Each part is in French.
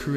Jour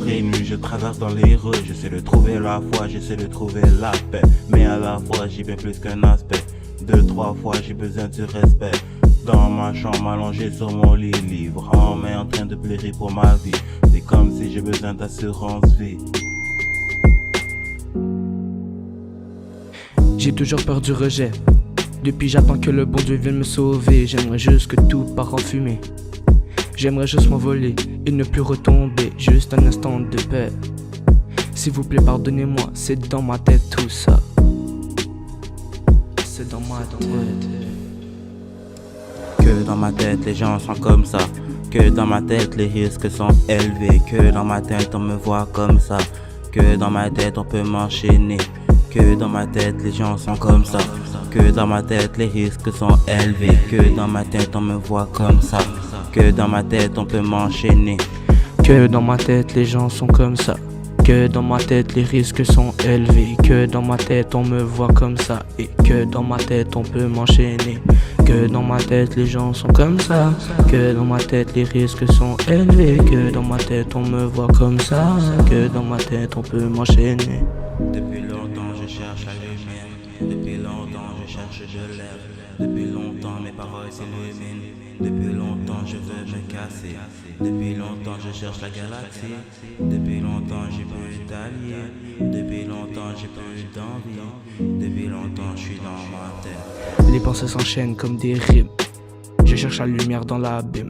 et nuit je traverse dans les rues, j'essaie de trouver la foi, j'essaie de trouver la paix. Mais à la fois j'y vais plus qu'un aspect. 2-3 fois j'ai besoin du respect. Dans ma chambre allongé sur mon lit, livre en main en train de pleurer pour ma vie. C'est comme si j'ai besoin d'assurance vie. J'ai toujours peur du rejet. Depuis j'attends que le bon Dieu vienne me sauver. J'aimerais juste que tout part en fumée. J'aimerais juste m'envoler et ne plus retomber. Juste un instant de paix. S'il vous plaît pardonnez-moi, c'est dans ma tête tout ça. C'est dans ma tête. Que dans ma tête les gens sont comme ça. Que dans ma tête les risques sont élevés. Que dans ma tête on me voit comme ça. Que dans ma tête on peut m'enchaîner. Que dans ma tête les gens sont comme ça. Que dans ma tête les risques sont élevés. Que dans ma tête on me voit comme ça. Que dans ma tête on peut m'enchaîner. Que dans ma tête les gens sont comme ça. Que dans ma tête les risques sont élevés. Que dans ma tête on me voit comme ça. Et que dans ma tête on peut m'enchaîner. Que dans ma tête les gens sont comme ça. Que dans ma tête les risques sont élevés. Que dans ma tête on me voit comme ça. Que dans ma tête on peut m'enchaîner. Depuis longtemps je cherche la lumière. Depuis longtemps je cherche de l'air. Depuis longtemps mes paroles s'illuminent. Depuis longtemps je veux me casser. Depuis longtemps je cherche la galaxie. Depuis longtemps j'ai plus d'alliés. Depuis longtemps j'ai plus d'envie. Depuis longtemps je suis dans ma tête. Les pensées s'enchaînent comme des rimes. Je cherche la lumière dans l'abîme.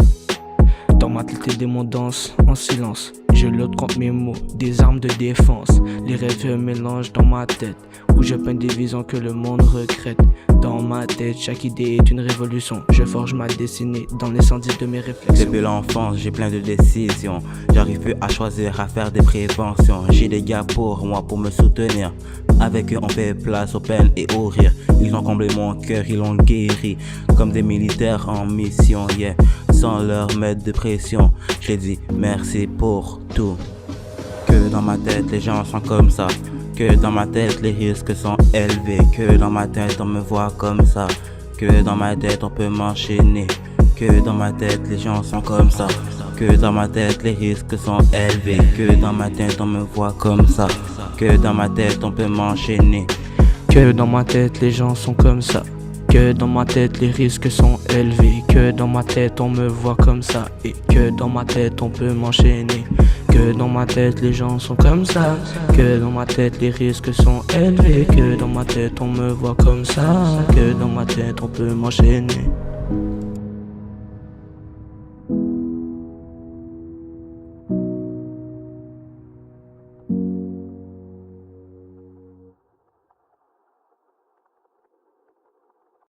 Dans ma tête les démons dansent en silence. Je lutte contre mes mots, des armes de défense. Les rêves se mélangent dans ma tête, où je peins des visions que le monde regrette. Dans ma tête, chaque idée est une révolution. Je forge ma destinée dans l'incendie de mes réflexions. Depuis l'enfance, j'ai plein de décisions. J'arrive plus à choisir, à faire des préventions. J'ai des gars pour moi, pour me soutenir. Avec eux, on fait place aux peines et aux rires. Ils ont comblé mon cœur, ils l'ont guéri. Comme des militaires en mission, yeah. Sans leur mettre de pression, j'ai dit merci pour tout. Que dans ma tête, les gens sont comme ça. Que dans ma tête, les risques sont élevés. Que dans ma tête, on me voit comme ça. Que dans ma tête, on peut m'enchaîner. Que dans ma tête, les gens sont comme ça. Que dans ma tête, les risques sont élevés. Que dans ma tête, on me voit comme ça. Que dans ma tête, on peut m'enchaîner. Que dans ma tête, les gens sont comme ça. Que dans ma tête les risques sont élevés. Que dans ma tête on me voit comme ça. Et que dans ma tête on peut m'enchaîner. Que dans ma tête les gens sont comme ça. Que dans ma tête les risques sont élevés. Que dans ma tête on me voit comme ça. Que dans ma tête on peut m'enchaîner.